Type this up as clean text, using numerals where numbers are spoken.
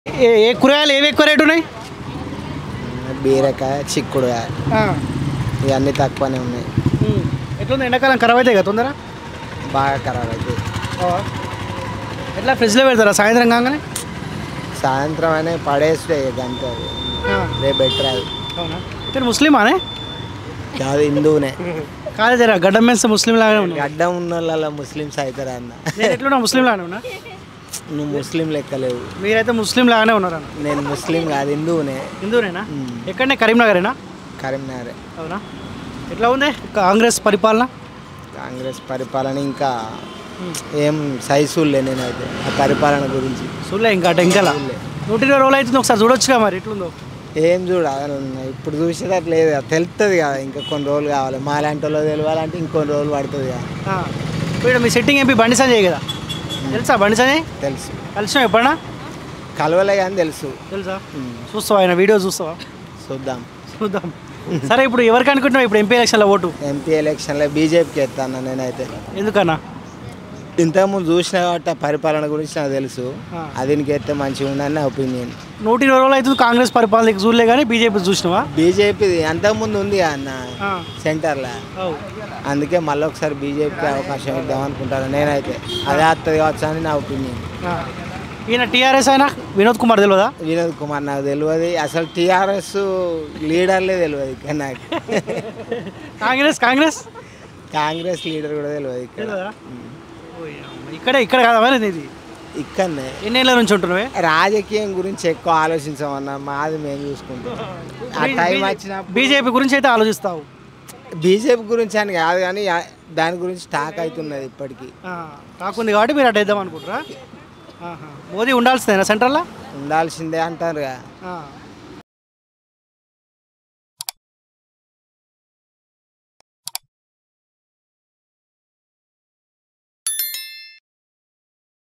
ఏ కూరగాయలు ఏవి ఎక్కువ రేటు ఉన్నాయి? బీరకాయ, చిక్కుడుకాయ ఇవన్నీ తక్కువనే ఉన్నాయి. ఎట్లుంది ఎండాకాలం ఖరాబ్ అవుతాయి కదా తొందర? బాగా ఖరాబ్ అవుతాయి. ఎట్లా ఫ్రిడ్జ్లో పెడతారా సాయంత్రం కాగానే? సాయంత్రం అనే పడేస్తే అంతే, అది రేపు బెటర్. అది అవునా? ఇతను ముస్లిమానే కాదు, హిందువునే. కాదు జరా గడ్డం మెన్స్ ముస్లిం లాగానే ఉన్నా. గడ్డం ఉన్న వాళ్ళ ముస్లిమ్స్ అవుతారా అన్న? నేను ఎట్లున్నా ముస్లిం లాగానే ఉన్నా. నువ్వు ముస్లిం లెక్కలేవు. మీరైతే ముస్లిం లాగానే ఉన్నారన్న. నేను ముస్లిం కాదు, హిందువునే. హిందూనేనా? ఎక్కడనే కరీంనగరేనా? కరీంనగరే. అవునా? ఎట్లా ఉంది కాంగ్రెస్ పరిపాలన? కాంగ్రెస్ పరిపాలన ఇంకా ఏం సైజులే. నేనైతే ఆ పరిపాలన గురించి చూడలే ఇంకా అటు ఇంకా 120 రోజులు అవుతుంది. ఒకసారి చూడొచ్చుగా మరి ఎట్లుందో. ఏం చూడాలి, ఇప్పుడు చూసేటట్టు లేదు. తెలుస్తుంది కదా, ఇంకా కొన్ని రోజులు కావాలి. మాలాంటి వాళ్ళు తెలియాలంటే ఇంకొన్ని రోజులు పడుతుంది కదా. ఇప్పుడు మీ సెట్టింగ్ ఎంపీ బండి సంజయ్ కదా, తెలుసా? బండి సంజయ్ తెలుసు. కలిసినా ఎప్పుడన్నా? కలవలే కానీ తెలుసు. తెలుసా? చూస్తావా ఆయన వీడియో చూస్తావా? చూద్దాం. సరే, ఇప్పుడు ఎవరికి అనుకుంటున్నావు ఇప్పుడు ఎంపీ ఎలక్షన్లో ఓటు? ఎంపీ ఎలక్షన్లో బీజేపీకి ఎత్తాను నేనైతే. ఎందుకన్నా? ఇంతకుముందు చూసిన కాబట్టి ఆ పరిపాలన గురించి నాకు తెలుసు. అదినికి ఎత్తే మంచిగా ఉందని నా ఒపీనియన్. 120 రోజులు అవుతుంది కాంగ్రెస్ పరిపాలన చూడలే కానీ బీజేపీ చూసినావా? బీజేపీ అంతకుముందు ఉంది అన్న సెంటర్లో, అందుకే మళ్ళీ ఒకసారి బీజేపీకి అవకాశం ఇద్దాం అనుకుంటాను నేనైతే. అదే వస్తుంది కావచ్చు అని నా ఒపీనియన్. ఈయన టీఆర్ఎస్ అయినా వినోద్ కుమార్ తెలియదా? వినోద్ కుమార్ నాకు తెలియదు అసలు. టీఆర్ఎస్ లీడర్లే తెలియదు ఇక్కడ నాకు. కాంగ్రెస్ లీడర్ కూడా తెలియదు ఇక్కడ. ఇక్కడ కాదా ఇది? ఇక్కడనే. ఎన్నేళ్ళ నుంచి ఉంటున్నావే? రాజకీయం గురించి ఎక్కువ ఆలోచించామన్నా, మాది మేము చూసుకుంటాం. ఆ టైం వచ్చిన బీజేపీ గురించి అయితే ఆలోచిస్తావు? బీజేపీ గురించి అని కాదు కానీ దాని గురించి టాక్ అవుతున్నది ఇప్పటికీ. కాకుంది కాబట్టి మీరు అటు వేద్దాం అనుకుంటారా? మోదీ ఉండాల్సిందేనా సెంట్రల్లో? ఉండాల్సిందే అంటారు.